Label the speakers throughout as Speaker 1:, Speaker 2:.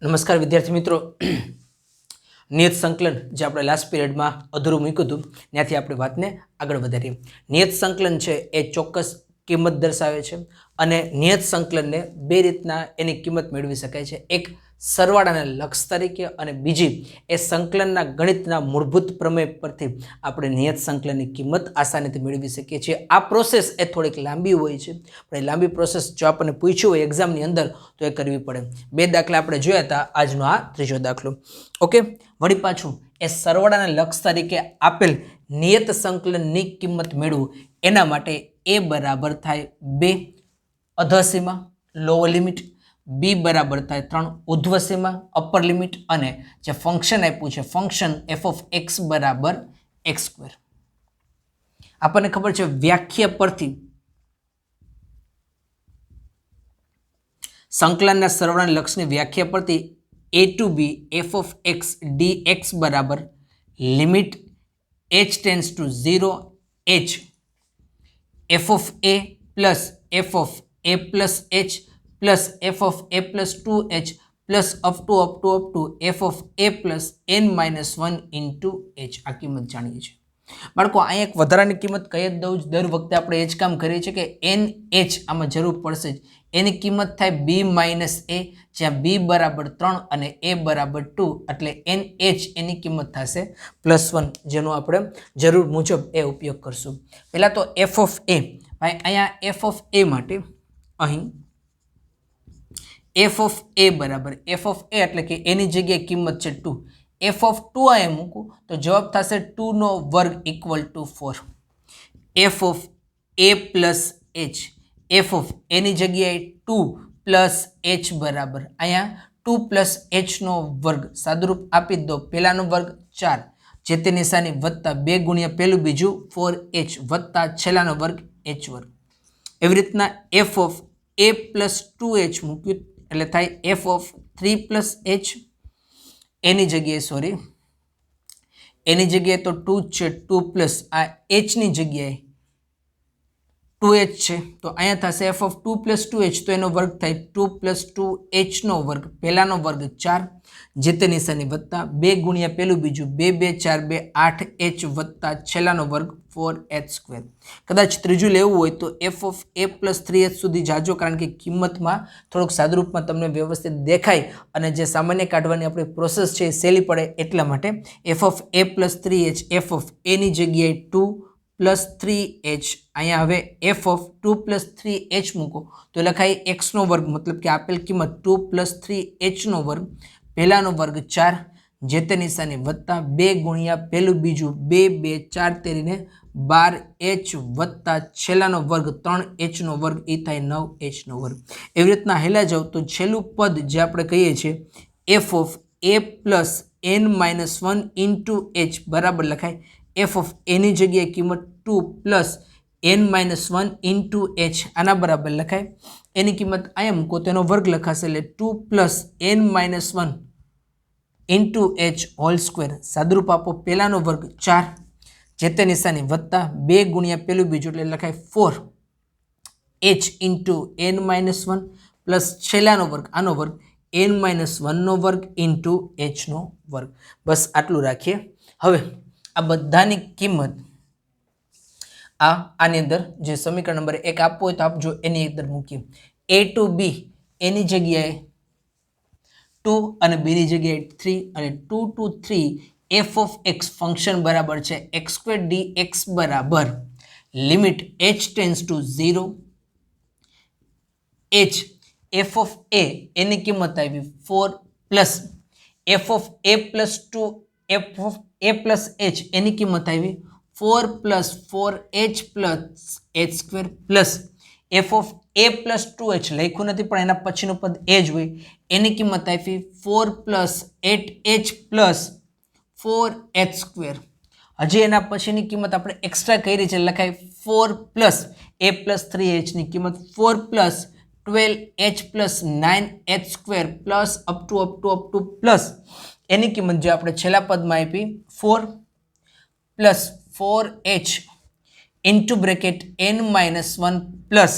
Speaker 1: નમસ્કાર વિદ્યાર્થી મિત્રો. નિયત સંકલન જે આપણે લાસ્ટ પીરિયડમાં અધૂરું મૂક્યું હતું ત્યાંથી આપણે વાતને આગળ વધારીએ. નિયત સંકલન છે એ ચોક્કસ કિંમત દર્શાવે છે અને નિયત સંકલનને બે રીતના એની કિંમત મેળવી શકાય છે. એક સરવાળાના લક્ષ તરીકે અને બીજી એ સંકલનના ગણિતના મૂળભૂત પ્રમેય પરથી આપણે નિયત સંકલનની કિંમત આસાનીથી મેળવી શકીએ છીએ. આ પ્રોસેસ એ થોડીક લાંબી હોય છે, પણ એ લાંબી પ્રોસેસ જો આપણને પૂછ્યું હોય એક્ઝામની અંદર તો એ કરવી પડે. બે દાખલા આપણે જોયા હતા, આજનો આ ત્રીજો દાખલો. ઓકે, વળી પાછું એ સરવાળાના લક્ષ તરીકે આપેલ નિયત સંકલનની કિંમત મેળવું એના માટે એ બરાબર થાય 2 અધર સીમા લોઅર લિમિટ, બી બરાબર થાય 3 ઉર્ધ્વ સીમા અપર લિમિટ, અને જે ફંક્શન આપ્યું છે ફંક્શન એફ ઓફ એક્સ બરાબર એક્સ સ્ક્વેર. આપણને ખબર છે વ્યાખ્યા પરથી સંકલનના સરવાળાના લક્ષની વ્યાખ્યા પરથી a to b f of x dx બરાબર limit h tends to 0 h f of a plus f of a plus h plus f of a plus 2h plus up two f of a plus n minus 1 into h. આ કિંમત જાણીએ છીએ. બાળકો અહીંયા એક વધારાની કિંમત કહી જ દઉં, દર વખતે આપણે એ જ કામ કરીએ છીએ કે એન એચ આમાં જરૂર પડશે જ. એની કિંમત થાય બી માઇનસ એ, જ્યાં બી બરાબર 3 અને એ બરાબર 2, એટલે એન એચ એની કિંમત થશે +1, જેનો આપણે જરૂર મુજબ એ ઉપયોગ કરશું. પહેલાં તો એફ ઓફ એ, ભાઈ અહીંયા એફ ઓફ એ માટે અહીં એફ ઓફ એ બરાબર એફ ઓફ એ એટલે કે એની જગ્યાએ કિંમત છે 2. એફ ઓફ 2 અહીંયા મૂકું તો જવાબ થશે 2 નો વર્ગ equal to 4. F of a plus H, F of any જગ્યાએ 2 પ્લસ એચ બરાબર અહીંયા 2 પ્લસ એચનો વર્ગ, સાદુરૂપ આપી દો, પહેલાનો વર્ગ 4, જે તે નિશાની વત્તા 2 ગુણ્યા પહેલું બીજું 4h વત્તા છેલ્લાનો વર્ગ h વર્ગ. એવી રીતના F of a plus 2h મૂક્યું એટલે થાય એફ ઓફ 3 પ્લસ એચ, એની જગ્યાએ તો 2 છે, 2 પ્લસ આ એચની જગ્યાએ 2h છે, તો અહીંયા થશે એફ ઓફ 2 પ્લસ 2h, તો એનો વર્ગ થાય 2 પ્લસ 2hનો વર્ગ, પહેલાનો વર્ગ 4, જે તે નિશાની વત્તા 2 ગુણ્યા પહેલું બીજું 2 2 4 2 8h વત્તા છેલ્લાનો વર્ગ 4h સ્ક્વેર. કદાચ ત્રીજું લેવું હોય તો F of a plus 3h સુધી જાજો, કારણ કે કિંમતમાં થોડુંક સાદુરૂપમાં તમને વ્યવસ્થિત દેખાય અને જે સામાન્ય કાઢવાની આપણી પ્રોસેસ છે એ સહેલી પડે એટલા માટે F of a plus 3h, F of any જગ્યાએ 2 પ્લસ 3h, અહીંયા હવે એફ ઓફ 2 પ્લસ 3h મૂકો તો લખાય એક્સનો વર્ગ, મતલબ કે આપેલ કિંમત 2 પ્લસ 3hનો વર્ગ, પહેલાનો વર્ગ 4, જે તે નિશાની વત્તા 2 ગુણ્યા પહેલું બીજું 2 2 4 તેરીને 12h વત્તા છેલ્લાનો વર્ગ 3hનો વર્ગ, એ થાય 9hનો વર્ગ. એવી રીતના હેલા જાવ તો છેલ્લું પદ જે આપણે કહીએ છીએ F of a plus n minus 1 into h બરાબર લખાય એફ ઓફ એની જગ્યાએ કિંમત 2 plus n minus 1 into h, આના બરાબર લખાય એની કિંમત અહીંયા મૂકો તેનો વર્ગ લખાશે એટલે 2 plus n minus 1 into h whole square, સાદુરૂપ આપો, પહેલાનો વર્ગ 4, જે તે નિશાની વત્તા 2 ગુણ્યા પહેલું બીજું એટલે લખાય 4h into n minus 1 plus છેલ્લાનો વર્ગ, આનો વર્ગ n માઇનસ 1નો વર્ગ ઇન્ટુ hનો વર્ગ. બસ આટલું રાખીએ. હવે આ બધાની કિંમત આની અંદર જે સમીકરણ નંબર 1 આપવો હોય તો આપજો, એની અંદર મૂકીએ. a ટુ બી એની જગ્યાએ 2 અને બીની જગ્યાએ 3 અને 2 to 3 f of x function બરાબર છે એક્સ સ્ક્વેર ડીએક્સ બરાબર limit h tends to 0 h f of a એની કિંમત આવી 4 plus f of a plus 2 f of a plus h એની કિંમત આવી 4 plus 4h plus h square plus f of a plus 2h લખ્યું નથી પણ એના પછીનું પદ એ જ હોય, એની કિંમત આવી 4 plus 8h plus 4h square. હજી એના પછીની કિંમત આપણે એક્સ્ટ્રા કરી છે, લખાય 4 પ્લસ એ પ્લસ 3hની કિંમત 4 plus 12h plus 9h square plus up to plus એની કિંમત જે આપણે છેલ્લા પદમાં આપી 4 plus 4h into bracket n minus 1 plus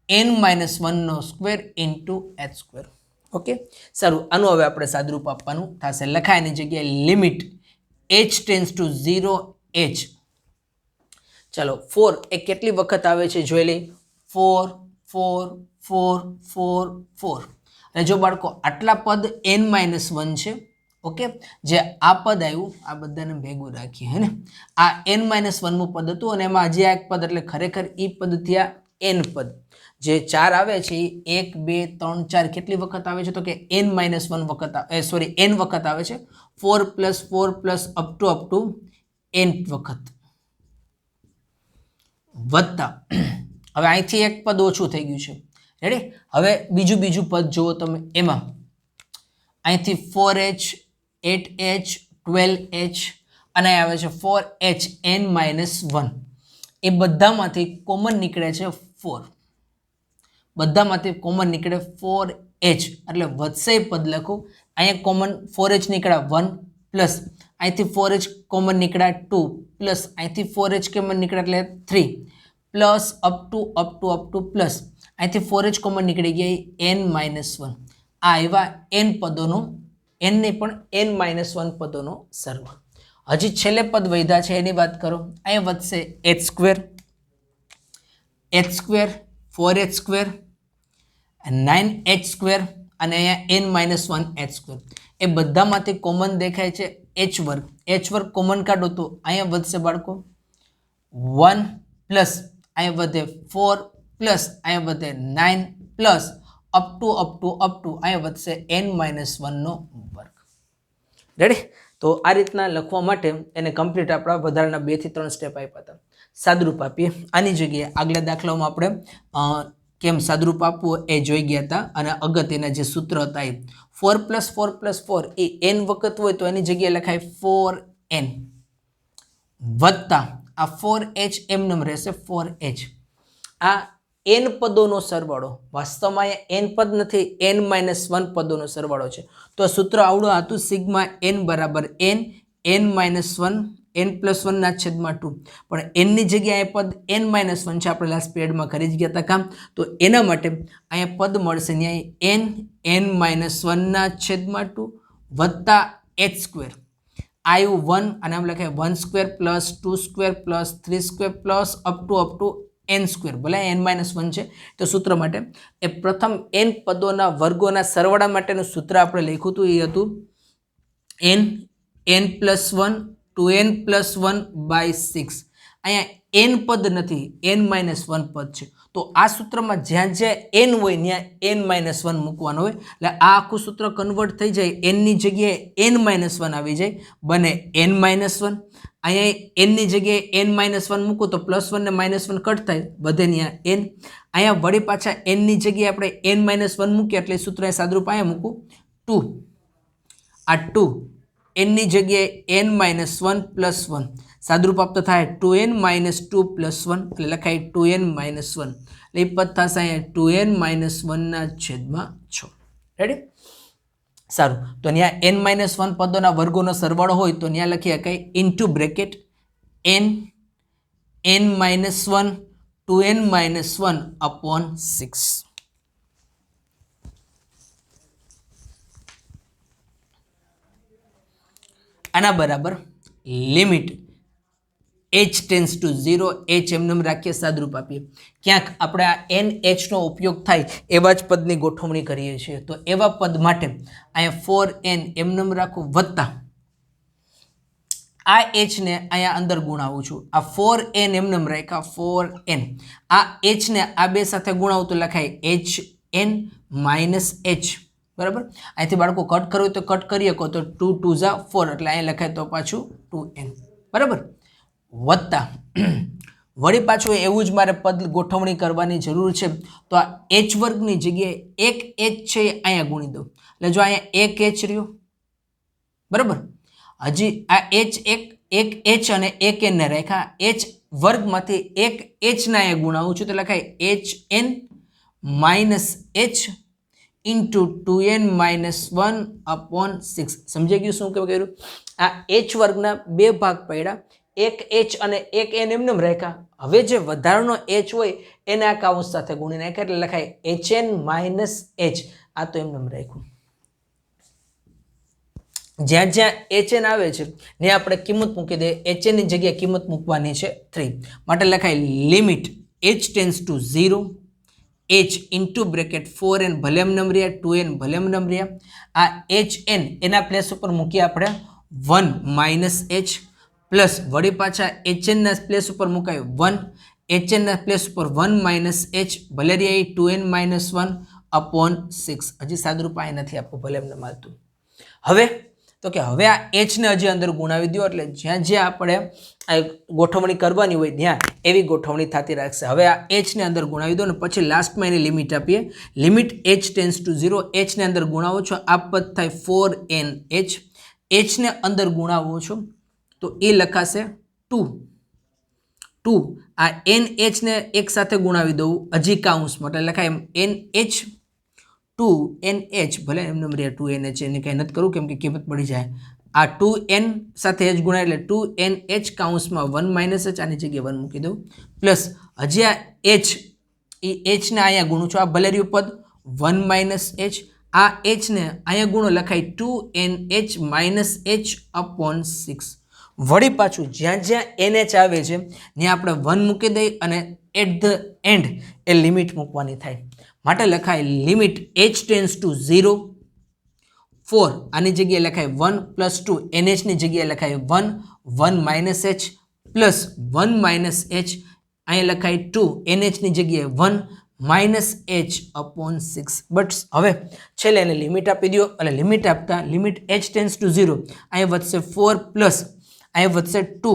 Speaker 1: n minus 1નો square into h square. Okay સારું, આનું હવે આપણે સાદુરૂપ આપવાનું થશે. લખાય એની જગ્યાએ limit h tends to 0 h. ચાલો 4 એ કેટલી વખત આવે છે જોઈ લઈ. 4 4 4 4 4. અને જો બાળકો આટલા પદ n-1 છે. ઓકે, જે આ પદ આવ્યું આ બધાને ભેગું રાખીએ હે ને, આ n-1 નું પદ હતું અને એમાં હજી એક પદ એટલે ખરેખર ઈ પદ થયા n પદ. જે 4 આવે છે એ 1 2 3 4 કેટલી વખત આવે છે તો કે n-1 વખત n વખત આવે છે. 4 + 4 + અપ ટુ n વખત વત્તા હવે અહીંથી એક પદ ઓછું થઈ ગયું છે. રેડી, હવે બીજું પદ જુઓ તમે, એમાં અહીંથી 4h 8h 12h અને આવે છે 4h n-1. એ બધામાંથી કોમન નીકળે છે 4. બધામાંથી કોમન નીકળે 4h એટલે વધશે પદ લખું. અહીંયા કોમન 4h નીકળ્યા 1 પ્લસ અહીંથી 4h કોમન નીકળ્યા 2 પ્લસ અહીંથી 4h કોમન નીકળ્યા એટલે 3 પ્લસ અપ ટુ પ્લસ અહીંથી 4h કોમન નીકળી ગયા n-1. આ એવા n પદોનો n નહીં પણ n-1 પદોનો સરવાળો. હજી છેલ્લે પદ વધ્યા છે એની વાત કરો. અહીંયા વધશે h² 4h² 9h² અને અહીંયા n-1h². એ બધામાંથી કોમન દેખાય છે h². કોમન કાઢો તો અહીંયા વધશે બાળકો 1 પ્લસ અહીંયા વધે 4 પ્લસ અહીંયા વધે 9 પ્લસ અપ ટુ અહીંયા વધશે n-1 નો વર્ગ. રેડી, તો આ રીતના લખવા માટે એને કમ્પ્લીટ આપણા વધારાના 2 થી 3 સ્ટેપ આપ્યા હતા. સાદુરૂપ આપીએ. આની જગ્યાએ આગલા દાખલામાં આપણે કેમ સાદુરૂપ આપવું એ જોઈ ગયા હતા અને અગત્યના જે સૂત્ર હતા એ 4 + 4 + 4 એ n વખત હોય તો એની જગ્યાએ લખાય 4n વત્તા આ 4h એમનેમ રહેશે 4h. આ n પદોનો સરવાળો, વાસ્તવમાં n પદ નથી, n-1 પદોનો સરવાળો છે. તો આ સૂત્ર આવડું હતું, સિગ્મા n બરાબર n+1 n+1/2. પણ n ની જગ્યાએ પદ n-1 છે, આપણે લાસ્ટ પીરિયડમાં કરી જ ગયા હતા કામ. તો એના માટે અહીંયા પદ મળશે ત્યાં n-1/2 વત્તા h². આવ્યું 1 અને આમ લખાય 1² + 2² + 3² પ્લસ અપ ટુ n². ભલે n-1 છે તો સૂત્ર માટે એ પ્રથમ n પદોના વર્ગોના સરવાળા માટેનું સૂત્ર આપણે લખ્યું હતું એ હતું n+1 2n+1/6. અહીંયા n પદ નથી, n-1 પદ છે. તો આ સૂત્રમાં જ્યાં જ્યાં n હોય ત્યાં n-1 મૂકવાનો હોય એટલે આ આખું સૂત્ર કન્વર્ટ થઈ જાય, n ની જગ્યાએ n-1 આવી જાય, બને n-1. અહીંયા n ની જગ્યાએ n-1 મૂકો તો +1 ને -1 કટ થાય, વધે ત્યાં n. અહીંયા વળી પાછા n ની જગ્યાએ આપણે n-1 મૂકીએ એટલે સૂત્ર સાદુરૂપ અહીંયા મૂકું 2. આ 2 n ની જગ્યાએ n-1 + 1 સાદુરૂપ આપતો થાય 2n - 2 + 1 એટલે લખાય 2n-1 એટલે એ પદ થશે અહીંયા 2n-1/6. રેડી, સારું. તો ત્યાં n-1 પદોના વર્ગોનો સરવાળો હોય તો ત્યાં લખીએ કઈ ઇન્ટુ બ્રેકેટ n-1 2n-1/6. આના બરાબર limit h tends to 0 h એમનેમ રાખીએ, સાદુરૂપ આપીએ. ક્યાંક આપણે આ nh નો ઉપયોગ થાય એવા જ પદની ગોઠવણી કરીએ છીએ. તો એવા પદ માટે અહીંયા 4n એમનેમ રાખું વત્તા આ h ને અહીંયા અંદર ગુણાવું છું. આ 4n એમનેમ રાખ્યા 4n. આ h ને આ બે સાથે ગુણાવું તો લખાય hn - h. બરાબર, અહીંથી બાળકો કટ કરવું તો કટ કરી શકો તો 2 × 2 = 4 એટલે અહીંયા લખાય તો પાછું 2n. બરાબર, વત્તા વળી પાછું એવું જ મારે પદ ગોઠવણી કરવાની જરૂર છે તો આ h² ની જગ્યાએ એક h છે એ અહીંયા ગુણી દો એટલે જો અહીંયા એક h રહ્યો. બરાબર, હજી આ એક h અને એક n ને રાખ્યા, h² માંથી એક h ના અહીંયા ગુણાવું છું તો લખાય hn - h into 2n-1/6. સમજાઈ ગયું શું કર્યું? આ h² ના બે ભાગ પડ્યા, એક એચ અને એક એન એમને રાખ્યા. હવે જે વધારાનો એચ હોય એને આ કાઉન્સ સાથે ગુણી નાખ્યા એટલે લખાય HN માઇનસ એચ. આ તો એમને રાખ્યું. જ્યાં જ્યાં HN આવે છે ને આપણે કિંમત મૂકી દઈએ. HN ની જગ્યાએ કિંમત મૂકવાની છે 3. માટે લખાય limit h tends to 0 h into bracket 4n ભલે એમ નમ રહ્યા 2n ભલે એમ નમ રહ્યા. આ HN એના પ્લેસ ઉપર મૂકીએ આપણે 1 માઇનસ h પ્લસ વળી પાછા HN ના પ્લેસ ઉપર મુકાય 1 HN ના પ્લેસ ઉપર 1 માઇનસ h ભલે રહ્યા 2n માઇનસ 1 અપોન 6. હજી સાદુરૂપ આ નથી આપવું ભલે એમને માલતું. હવે તો કે હવે આ h ને હજી અંદર ગુણાવી દો એટલે જ્યાં જ્યાં આપણે આ ગોઠવણી કરવાની હોય ત્યાં એવી ગોઠવણી થતી રાખશે. હવે આ h ને અંદર ગુણાવી દો ને પછી લાસ્ટમાં એની લિમિટ આપીએ. Limit h tends to 0 h ને અંદર ગુણાવો છો આ પદ થાય 4nh. h ને અંદર ગુણાવો છો તો એ લખાશે 2 આ nh ને એક સાથે ગુણાવી દઉં હજી કાઉન્સમાં એટલે લખાય એમ nh 2nh ભલે એમને 2nh એને કંઈ નથી કરવું કેમ કે કિંમત પડી જાય. આ 2n સાથે h ગુણાય એટલે 2nh કાઉન્સમાં 1 માઇનસ h આની જગ્યાએ 1 મૂકી દઉં પ્લસ હજી આ h એ h ને અહીંયા ગુણું છું. આ ભલે રહ્યું પદ 1 માઇનસ h આ h ને અહીંયા ગુણો લખાય 2nh માઇનસ h અપોન 6. વળી પાછું જ્યાં જ્યાં nh આવે છે ત્યાં આપણે 1 મૂકી દઈએ અને એટ ધ એન્ડ એ લિમિટ મૂકવાની થાય. માટે લખાય લિમિટ h ટેન્સ ટુ 0 4 આની જગ્યાએ લખાય 1 પ્લસ 2 nh ની જગ્યાએ લખાય 1 minus h plus 1 minus h અહીંયા લખાય 2 nh ની જગ્યાએ 1 માઇનસ h અપોન 6. બટ હવે છેલ્લે એને લિમિટ આપી દો એટલે લિમિટ આપતા લિમિટ h ટેન્સ ટુ 0 અહીંયા વધશે 4 પ્લસ અહીંયા વધશે 2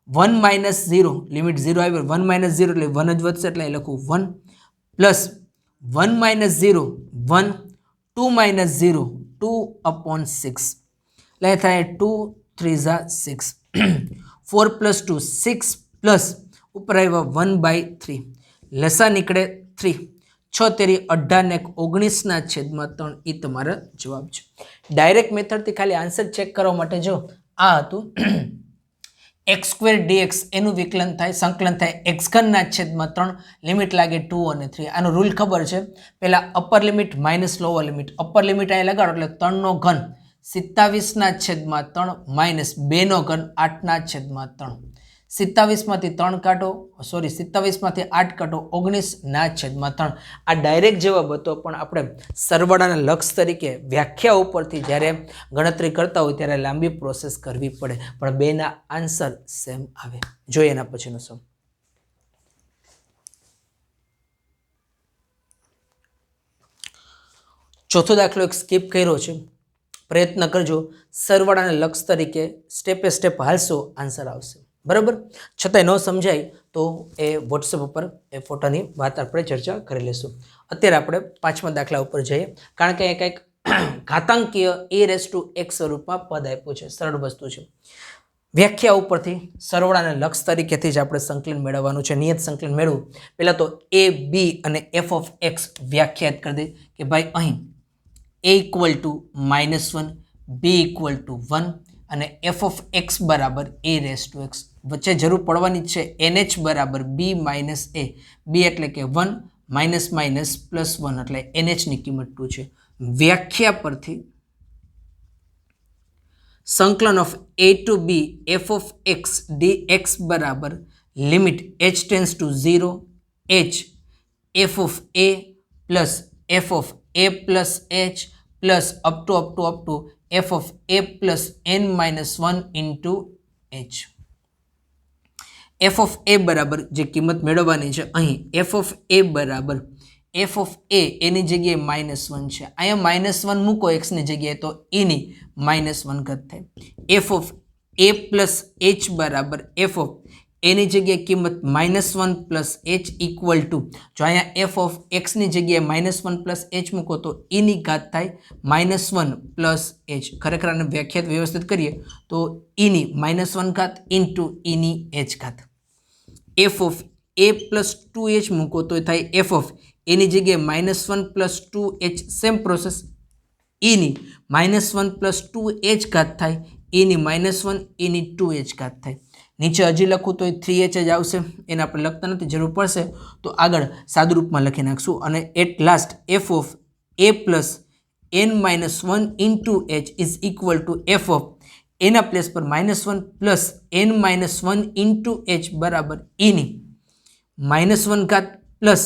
Speaker 1: 1 માઇનસ 0 લિમિટ 0 આવી 1 માઇનસ 0 એટલે 1 જ વધશે એટલે લખું 1 પ્લસ 1 માઇનસ 0 1 2 માઇનસ 0 2 અપોન 6 એટલે થાય 2 3 6 4 પ્લસ 2 6 પ્લસ ઉપર આવ્યા 1 બાય 3 લસા નીકળે 3 6 તેરી 18 ને 19 ના છેદમાં 3 એ તમારો જવાબ છે. ડાયરેક્ટ મેથડથી ખાલી આન્સર ચેક કરવા માટે જો આ હતું x² dx એનું વિકલન થાય સંકલન થાય x³ ના છેદમાં 3 લિમિટ લાગે 2 અને 3. આનો રૂલ ખબર છે. પહેલા upper limit minus lower limit. Upper limit અહીંયા લગાડો એટલે 3 નો ઘન 27 ના છેદમાં 3 માઇનસ 2 નો ઘન 8 ના છેદમાં 3. 27 માંથી 3 કાઢો 27 માંથી 8 કાઢો 19 ના છેદમાં 3. આ ડાયરેક્ટ જવાબ હતો પણ આપણે સરવાળાના લક્ષ તરીકે વ્યાખ્યા ઉપરથી જ્યારે ગણતરી કરતા હોય ત્યારે લાંબી પ્રોસેસ કરવી પડે પણ બેના આન્સર સેમ આવે. જોઈએ એના પછીનો સમ. ચોથો દાખલો એક સ્કીપ કર્યો છે. પ્રયત્ન કરજો સરવાળાના લક્ષ તરીકે સ્ટેપે સ્ટેપ હાલશો આન્સર આવશે. બરાબર. છતાંય ન સમજાય તો એ વોટ્સએપ ઉપર એ ફોટાની વાત આપણે ચર્ચા કરી લઈશું. અત્યારે આપણે 5મા દાખલા ઉપર જઈએ કારણ કે કંઈક ઘાતાંકીય e⁻x સ્વરૂપમાં પદ આપ્યું છે. સરળ વસ્તુ છે. વ્યાખ્યા ઉપરથી સરવાળાના લક્ષ તરીકેથી જ આપણે સંકલન મેળવવાનું છે. નિયત સંકલન મેળવવું પહેલાં તો a b અને f(x) વ્યાખ્યાત કરી દે કે ભાઈ અહીં a = -1 b = 1 અને f(x) બરાબર a⁻x. વચ્ચે જરૂર પડવાની છે nh બરાબર b માઇનસ a. b એટલે કે 1 માઇનસ માઇનસ પ્લસ 1 એટલે nh ની કિંમત 2 છે. વ્યાખ્યા પરથી સંકલન of a to b f(x) dx બરાબર limit h tends to 0 h f(a) plus f(a plus h plus up two f(a plus n-1 into h. f(a) બરાબર જે કિંમત મેળવવાની છે અહીં f(a) બરાબર f(a) એની જગ્યાએ -1 છે. અહીંયા -1 મૂકો x ની જગ્યાએ તો એની -1 ઘાત થાય. f(a પ્લસ h બરાબર f(a) ની જગ્યાએ કિંમત -1 પ્લસ h ઇક્વલ ટુ જો અહીંયા f(x) ની જગ્યાએ -1 પ્લસ h મૂકો તો એની ઘાત થાય -1 પ્લસ h. ખરેખર આને વ્યાખ્યાત વ્યવસ્થિત કરીએ તો એની -1 ઘાત ઇન્ટુ એની h ઘાત. f(a પ્લસ 2h મૂકો તો થાય f(a) ની જગ્યાએ -1 પ્લસ 2h સેમ પ્રોસેસ એની -1 પ્લસ 2h ઘાત થાય એની -1 એની 2h ઘાત થાય. નીચે હજી લખું તો એ 3h જ આવશે, એને આપણે લખતા નથી, જરૂર પડશે તો આગળ સાદું રૂપમાં લખી નાખશું. અને at last f of a plus n-1 into h is equal to f of એના પ્લેસ પર -1 પ્લસ n-1 ઇન્ટુ h બરાબર eની -1 ઘાત પ્લસ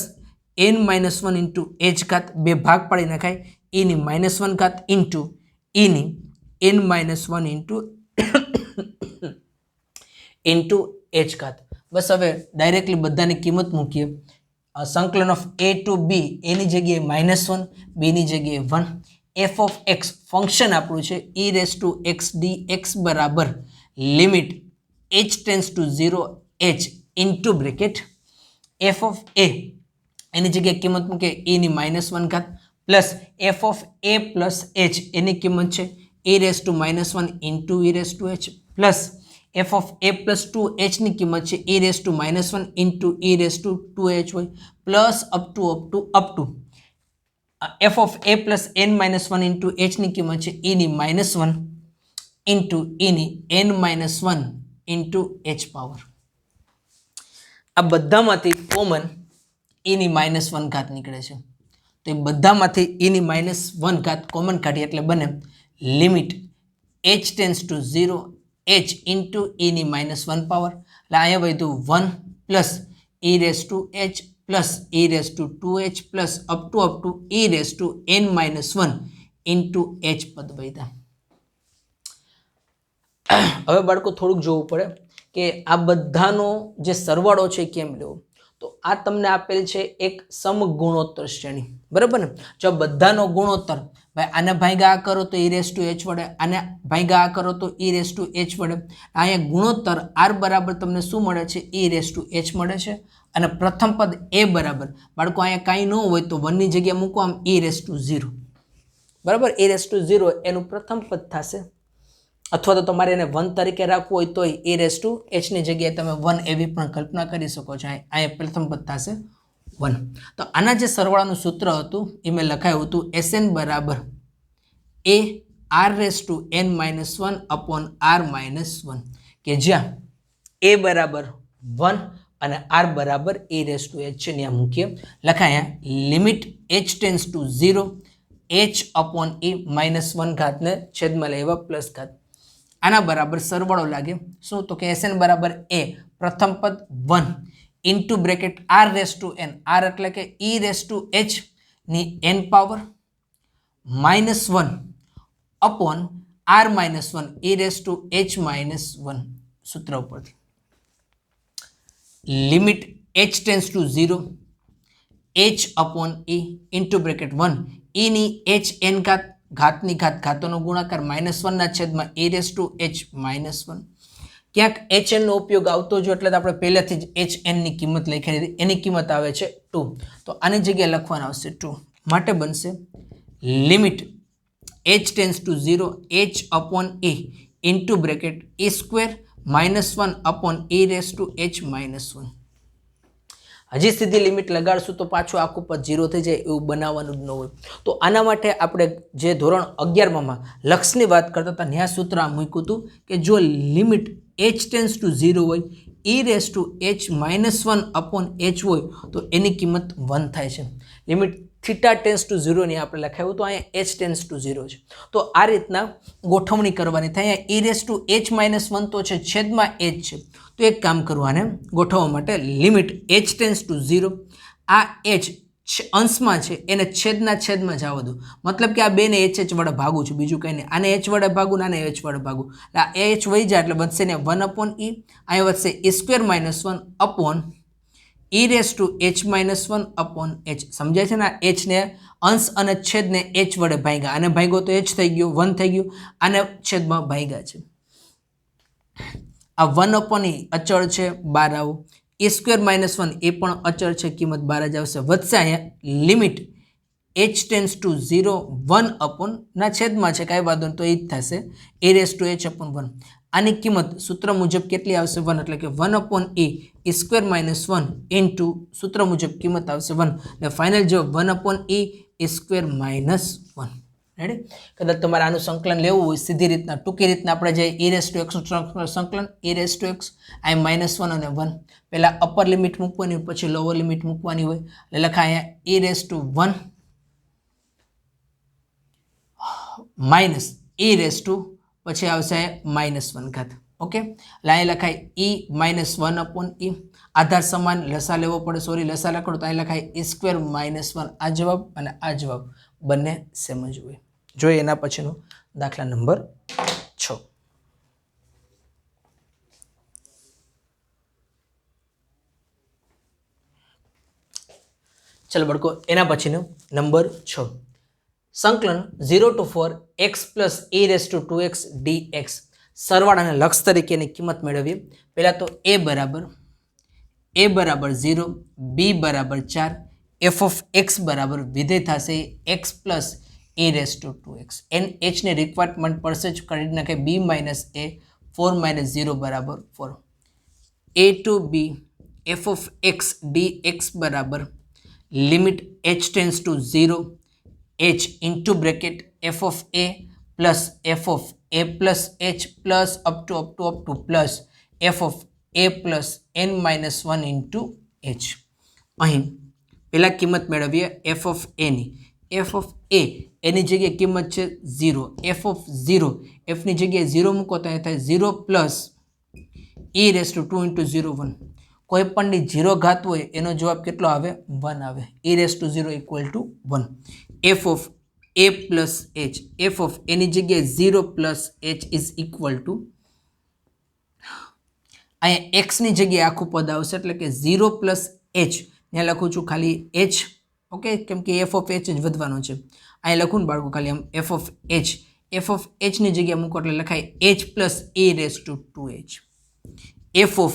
Speaker 1: n-1 ઇન્ટુ h ઘાત, બે ભાગ પાડી નાખાય, eની -1 ઘાત ઇન્ટુ eની n-1 ઇન્ટુ h ઘાત. બસ હવે ડાયરેક્ટલી બધાની કિંમત મૂકીએ. સંકલન ઓફ a ટુ b, એની જગ્યાએ -1, બીની જગ્યાએ 1. એફ ઓફ એક્સ ફંક્શન આપણું છે e raise to x dx બરાબર limit h tends to 0 h into bracket f of a, એની જગ્યાએ કિંમત મૂકે eની -1 ઘાત plus f of a plus h, એની કિંમત છે e raise to -1 into e raise to h plus f of a plus 2h ની કિંમત છે e raise to -1 into e raise to 2h હોય plus up to f of a plus n-1 into h ની કિંમત છે eની -1 into eની n-1 into h power. આ બધામાંથી કોમન eની -1 ઘાત નીકળે છે, તો એ બધામાંથી eની -1 ઘાત કોમન કાઢીએ એટલે બને limit h tends to 0 h into eની -1 પાવર, એટલે અહીંયા વધ્યું 1 plus e raise to h plus e raise to 2h plus up to e raise to n-1 into h પદ વધ્યા. હવે બાળકો થોડુંક જોવું પડે કે આ બધાનો જે સરવાળો છે કેમ લેવો. તો આ તમને આપેલ છે એક સમગુણોત્તર શ્રેણી, બરાબર ને. જો બધાનો ગુણોત્તર, ભાઈ આને ભાગ્યા આ કરો તો e રેસ ટુ h વડે, આને ભાગ્યા આ કરો તો e રેસ ટુ h વડે. અહીંયા ગુણોત્તર r બરાબર તમને શું મળે છે? e રેસ ટુ h મળે છે. અને પ્રથમ પદ a બરાબર, બાળકો અહીંયા કાંઈ ન હોય તો 1 ની જગ્યાએ મૂકો આમ e રેસ ટુ 0, બરાબર. e રેસ ટુ 0 એનું પ્રથમ પદ થશે, અથવા તો તમારે એને 1 તરીકે રાખવું હોય તો e રેસ ટુ h ની જગ્યાએ તમે 1 એવી પણ કલ્પના કરી શકો છો. અહીંયા પ્રથમ પદ થશે 1. તો આના જે સરવાળાનું સૂત્ર હતું એ મેં લખાયું હતું Sn બરાબર a r race to n-1 upon r-1, કે જ્યાં a બરાબર 1 અને r બરાબર e રેસ ટુ h છે. ત્યાં મૂકીએ, લખાયા limit h tends to 0 h upon e -1 ઘાતને છેદમાં લેવા પ્લસ ઘાત. આના બરાબર સરવાળો લાગે શું? તો કે Sn બરાબર a પ્રથમ પદ 1 into bracket r raise to n, r એટલે કે e રેસ ટુ h ની n power -1 upon r-1 e raise to h -1 સૂત્ર ઉપરથી limit h tends to 0 h upon e into bracket 1 e ની h n ઘાત, ઘાતની ઘાત ઘાતોનો ગુણાકાર -1 ના છેદમાં e રેસ ટુ h -1. ક્યાંક hn નો ઉપયોગ આવતો જો એટલે આપણે પહેલેથી જ hn ની કિંમત લખી દીધી, એની કિંમત આવે છે 2, તો આની જગ્યાએ લખવાનું આવશે 2, માટે બનશે limit h tends to 0 h upon e into bracket e square -1 upon e raise to h -1. હજી સીધી લિમિટ લગાડશું તો પાછું આખું પદ 0 થઈ જાય, એવું બનાવવાનું જ ન હોય. તો આના માટે આપણે જે ધોરણ 11માં લક્ષની વાત કરતા હતા ત્યાં સૂત્ર આ મૂક્યું હતું કે જો લિમિટ h ટેન્સ ટુ 0 હોય e raise to h -1 upon h હોય તો એની કિંમત 1 થાય છે. લિમિટ થીટા ટેન્સ ટુ 0 ની આપણે લખાયું તો અહીંયા h ટેન્સ ટુ 0 છે. તો આ રીતના ગોઠવણી કરવાની થાય. અહીંયા e રેસ ટુ h -1 તો છે, છેદમાં h છે, તો એક કામ કરવાને ગોઠવવા માટે લિમિટ h ટેન્સ ટુ 0, આ h અંશમાં છે એને છેદમાં જવા દો, મતલબ કે આ બેને h વડે ભાગું છું, બીજું કંઈ નહીં. આને h વડે ભાગું, આને h વડે ભાગું, આ h વહી જાય એટલે વધશે ને 1 અપોન e, અહીંયા વધશે e square -1 upon e raise to h -1 upon h. સમજાય છે ને? h ને અંશ અને છેદને h વડે ભાગ્યા, આને ભાગ્યો તો h થઈ ગયો 1 થઈ ગયું, આને છેદમાં ભાગ્યા છે. આ 1 અપોન e અચળ છે 12 આવું, e સ્ક્વેર -1 એ પણ અચળ છે, કિંમત 12 જ આવશે. વધશે અહીંયા limit h tends to 0 1 upon ના છેદમાં છે, કાંઈ વાંધો નહીં, તો એ જ થશે e raise to h upon 1. આની કિંમત સૂત્ર મુજબ કેટલી આવશે? 1, એટલે કે 1 અપોન e સ્ક્વેર -1 ઇન્ટુ સૂત્ર મુજબ કિંમત આવશે 1, એટલે ફાઇનલ જવાબ 1 અપોન e સ્ક્વેર -1. રેડી? કદાચ તમારે આનું સંકલન લેવું હોય સીધી રીતના ટૂંકી રીતના આપણે જે e રેસ ટુ x નું સંકલન e રેસ ટુ x આ -1 અને 1 પહેલા અપર લિમિટ મૂકવાની પછી લોઅર લિમિટ મૂકવાની હોય એટલે લખાય e raise to 1 minus e raise two પછી આવશે -1 ઘાત. ઓકે, એટલે અહીં લખાય e -1 અપોન e આધાર સમાન લસા લેવો પડે, સોરી લસા લખો તો અહીં લખાય e² -1 આ જવાબ અને આ જવાબ બંને સેમ જ હોય. જોઈએ એના પછીનો દાખલા નંબર 6. ચલો બળકો એના પછીનો નંબર 6 સંકલન 0 to 4 x plus e raised to 2x dx સરવાળાના લક્ષ તરીકેની કિંમત મેળવીએ. પહેલા તો a બરાબર 0, b બરાબર 4, f of x બરાબર વિધેય થશે x plus e raised to 2x. h ની રિક્વાયરમેન્ટ પડશે જ કરી નાખે b minus a 4 minus 0 બરાબર 4. a to b f of x dx બરાબર limit h tends to 0 h into bracket f of a plus f of a plus h plus up to plus f of a plus n minus 1 into h. અહીં પહેલા કિંમત મેળવીએ f of a ની. f of a એની જગ્યાએ કિંમત છે 0. f of 0 f ની જગ્યાએ 0 મૂકો તો અહીં થાય 0 plus e raised to 2 into 0 1. કોઈ પણની 0 ઘાત હોય એનો જવાબ કેટલો આવે? 1 આવે. e raised to 0 equal to 1. f of a plus h f of એની જગ્યાએ 0 plus h is equal to અહીંયા x ની જગ્યાએ આખું પદ આવશે એટલે કે 0 plus h ત્યાં લખું છું ખાલી h. ઓકે, કેમ કે f of h જ વધવાનો છે. અહીં લખું ને બાળકો ખાલી આમ f of h ની જગ્યાએ મૂકો એટલે લખાય h plus e raised to 2h. f of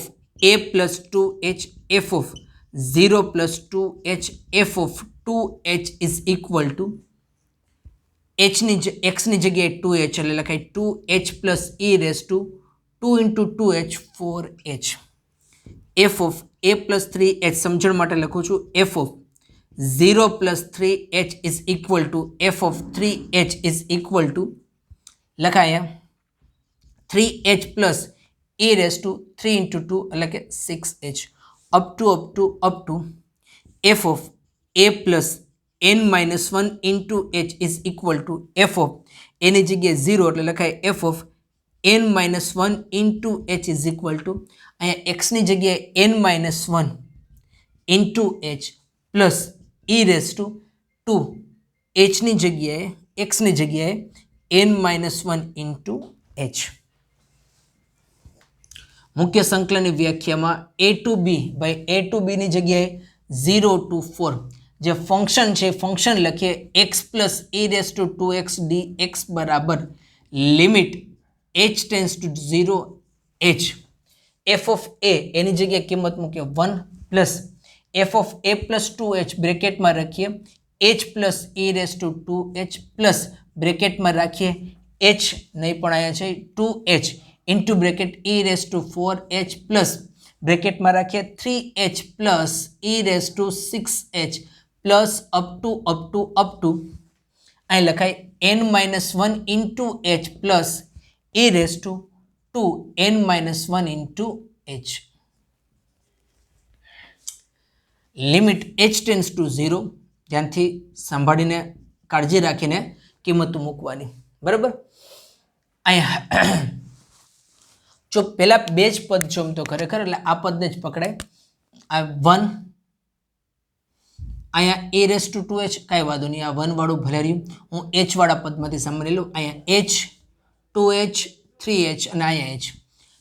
Speaker 1: a plus 2h f of 0 plus 2h f of 2h is equal to x ની જગ્યાએ 2h એટલે લખાય 2h plus e raised to 2 into 2h 4h. f of a plus 3h સમજણ માટે લખું છું f of 0 plus 3h is equal to f of 3h is equal to લખાય 3h plus e raised to 3 into 2 એટલે કે 6h up to f of a plus n minus 1 into h is equal to f of એની જગ્યાએ 0 એટલે લખાય f of n minus 1 into h is equal to અહીંયા x ની જગ્યાએ n minus 1 into h plus e raised to 2 h ની જગ્યાએ x ની જગ્યાએ n minus 1 into h. મુખ્ય સંકલનની વ્યાખ્યામાં a to b by a to b ની જગ્યાએ 0 to 4 જે ફંક્શન છે ફંક્શન લખીએ x plus e raised to 2x dx બરાબર limit h tends to 0 h f of a એની જગ્યાએ કિંમત મૂકીએ 1 plus f of a plus 2h બ્રેકેટમાં રાખીએ h plus e raised to 2h plus બ્રેકેટમાં રાખીએ h નહીં પણ અહીંયા છે 2h into bracket e raised to 4h plus બ્રેકેટમાં રાખીએ 3h plus e raised to 6h plus up to અહીં લખાય n minus 1 into h plus e raised to 2 n minus 1 into h. Limit h tends to 0 ધ્યાનથી સંભાળીને કાળજી રાખીને કિંમત મૂકવાની. બરાબર, અહીંયા જો પેલા બે જ પદ જો તો ખરેખર એટલે આ પદને જ પકડાય. આ 1 અહીંયા a raised to 2h કાંઈ વાંધો નહીં, આ 1 વાળું ભલે રહ્યું. હું h વાળા પદમાંથી સામાન્ય લઉં. અહીંયા h 2h 3h અને અહીંયા h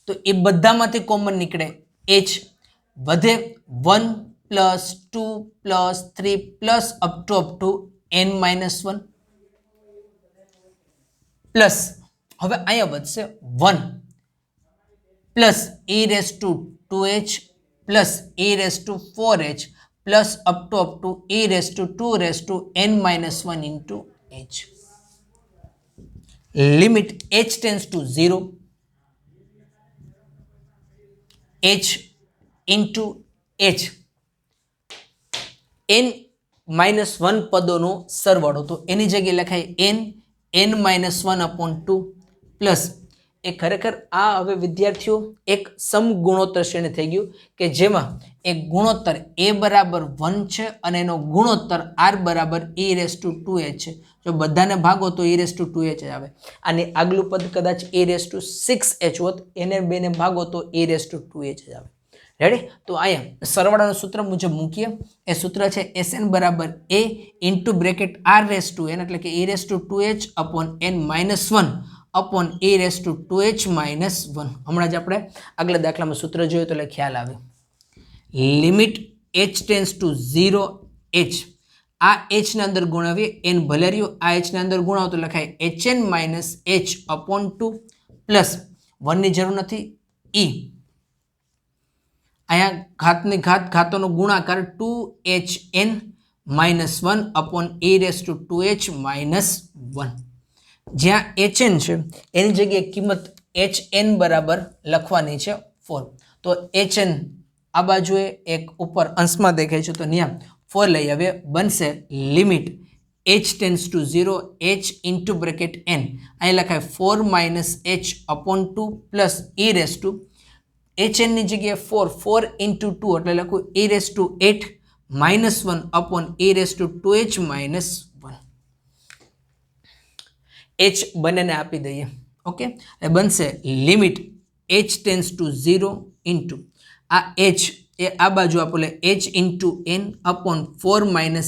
Speaker 1: તો એ બધામાંથી કોમન નીકળે h વધે 1 plus 2 plus 3 plus up to n minus 1 plus હવે અહીંયા વધશે 1 plus e raised to 2h plus e raised to 4h plus up to e raised to 2 raised to n minus 1 into h. Limit h tends to 0 h into h n minus 1 પદોનો સરવાળો તો એની જગ્યાએ લખાય n n-1/2 plus એ ખરેખર આ હવે વિદ્યાર્થીઓ એક સમગુણોત્તર શ્રેણી થઈ ગયું કે જેમાં એક ગુણોત્તર a બરાબર 1 છે અને એનો ગુણોત્તર r બરાબર e⁻²h છે. જો બધાને ભાગો તો e⁻²h આવે. આની આગલું પદ કદાચ e⁻6h હોત, એને બેને ભાગો તો e⁻²h આવે. રેડી? તો અહીંયા સરવાળાનું સૂત્ર મુજબ મૂકીએ. એ સૂત્ર છે Sn બરાબર a ઇન્ટુ બ્રેકેટ r⁻n એટલે કે e⁻²h upon n-1 upon e⁻²h - 1. હમણાં જ આપણે આગલા દાખલામાં સૂત્ર જોયું તો એટલે ખ્યાલ આવે. Limit h tends to 0 h. આ h ને અંદર ગુણાવીએ, n ભલે રહ્યો, આ h ને અંદર ગુણાવો તો લખાય hn - h અપોન 2 પ્લસ 1 ની જરૂર નથી e. અહીંયા ઘાતની ઘાતોનો ગુણાકાર 2hn - 1 અપોન e⁻²h - 1. જ્યાં hn છે એની જગ્યાએ કિંમત hn બરાબર લખવાની છે 4. તો hn આ બાજુએ એક ઉપર અંશમાં દેખાય છે તો ત્યાં 4 લઈ આવીએ, બનશે limit h tends to 0 h into bracket n. અહીં લખાય 4 - h અપોન 2 પ્લસ hn ની જગ્યાએ 4 ઇન્ટુ 2 એટલે લખું e⁻8 - 1 અપોન e⁻²h - 1. h બંનેને આપી દઈએ. ઓકે, એ બનશે limit h tends to 0 into આ h એ આ બાજુ આપો એટલે h into n upon 4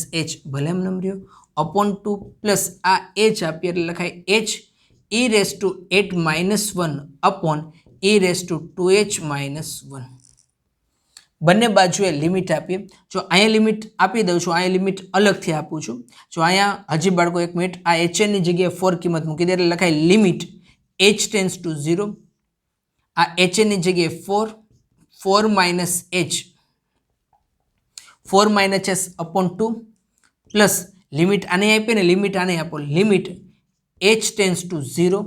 Speaker 1: - h ભલે એમ નંબર્યો અપોન 2 પ્લસ આ h આપીએ એટલે લખાય h e⁻8 - 1 અપોન e⁻²h - 1. બંને બાજુએ લિમિટ આપીએ. જો અહીંયા લિમિટ આપી દઉં છું, અહીંયા લિમિટ અલગથી આપું છું. જો અહીંયા હજી બાળકો એક મિનિટ, આ hn ની જગ્યાએ 4 કિંમત મૂકી દે એટલે લખાય લિમિટ h ટેન્સ ટુ 0. આ hn ની જગ્યાએ 4 - h અપોન 2 પ્લસ લિમિટ આને આપીએ ને લિમિટ આને આપો, લિમિટ h ટેન્સ ટુ 0.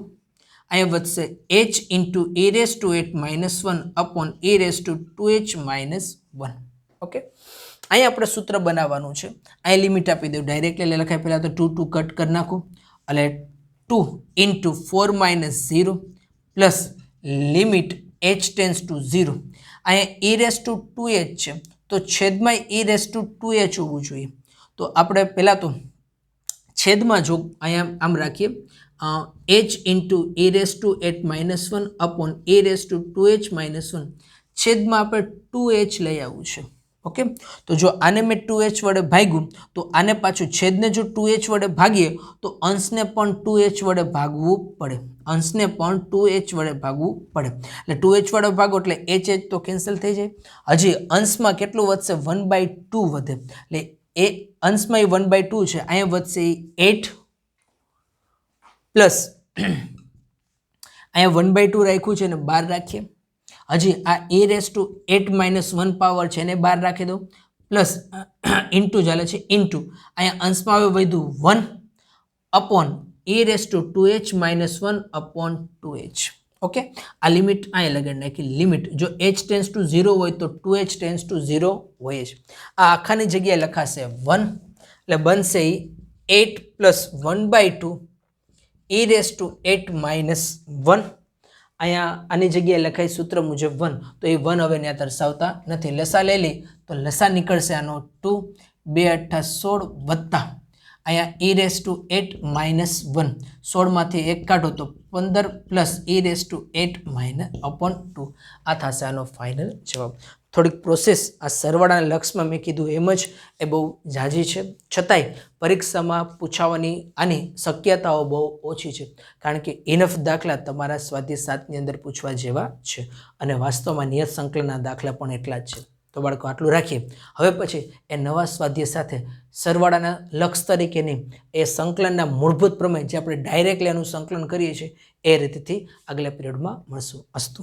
Speaker 1: અહીંયા વધશે h into e⁻8 - 1 upon e⁻²h - 1. Okay, અહીંયા આપણે સૂત્ર બનાવવાનું છે. અહીં લિમિટ આપી દઉં ડાયરેક્ટ, એટલે લખાય પહેલાં તો 2 કટ કરી નાખું એટલે 2 into 4 - 0 plus limit h tends to 0. અહીંયા e⁻²h છે તો છેદમાં e⁻²h હોવું જોઈએ. તો આપણે પહેલાં તો છેદમાં જો અહીંયા આમ રાખીએ h into e⁻8 - 1 upon e⁻²h - 1 છેદમાં આપણે 2h લઈ આવવું છે. ઓકે, તો જો આને મેં 2h વડે ભાગ્યું તો આને પાછું છેદને જો 2h વડે ભાગીએ તો અંશને પણ 2h વડે ભાગવું પડે. અંશને પણ 2h વડે ભાગવું પડે એટલે 2h વડે ભાગો એટલે h તો કેન્સલ થઈ જાય. હજી અંશમાં કેટલું વધશે? 1/2 વધે. એટલે એ અંશમાં 1/2 છે, અહીંયા વધશે 8 પ્લસ અહીંયા 1/2 રાખ્યું છે ને 12 રાખીએ. હજી આ e⁻8 - 1 પાવર છે એને 12 રાખી દો પ્લસ ઇન્ટુ ચાલે છે ઇન્ટુ અહીંયા અંશમાં હવે વધ્યું 1 upon e⁻²h - 1 upon 2h. Okay, આ લિમિટ અહીંયા લગાડી નાખી. લિમિટ જો h ટેન્સ ટુ 0 હોય તો 2h ટેન્સ ટુ 0 હોય જ. આ આખાની જગ્યાએ લખાશે 1 એટલે બનશે 8 પ્લસ 1/2 e⁻8 - 1. અહીંયા આની જગ્યાએ લખાય સૂત્ર મુજબ 1, તો એ 1 હવે ત્યાં દર્શાવતા નથી. લસા લઈ લે તો લસા નીકળશે આનો 2 2 × 8 = 16 વત્તા અહીંયા e⁻8 - 1 16માંથી 1 કાઢો તો 15 પ્લસ e⁻8 - અપોન 2. આ થશે આનો ફાઇનલ જવાબ. થોડીક પ્રોસેસ આ સરવાળાના લક્ષમાં મેં કીધું એમ જ એ બહુ ઝાઝી છે, છતાંય પરીક્ષામાં પૂછાવાની આની શક્યતાઓ બહુ ઓછી છે, કારણ કે ઇનફ દાખલા તમારા સ્વાધ્યાય 7ની અંદર પૂછવા જેવા છે અને વાસ્તવમાં નિયત સંકલનના દાખલા પણ એટલા જ છે. તો બાળકો આટલું રાખીએ. હવે પછી એ નવા સ્વાધ્યાય સાથે સરવાળાના લક્ષ તરીકેની એ સંકલનના મૂળભૂત પ્રમેય જે આપણે ડાયરેક્ટલી એનું સંકલન કરીએ છીએ એ રીતેથી આગલા પિરિયડમાં મળશું. અસ્તુ.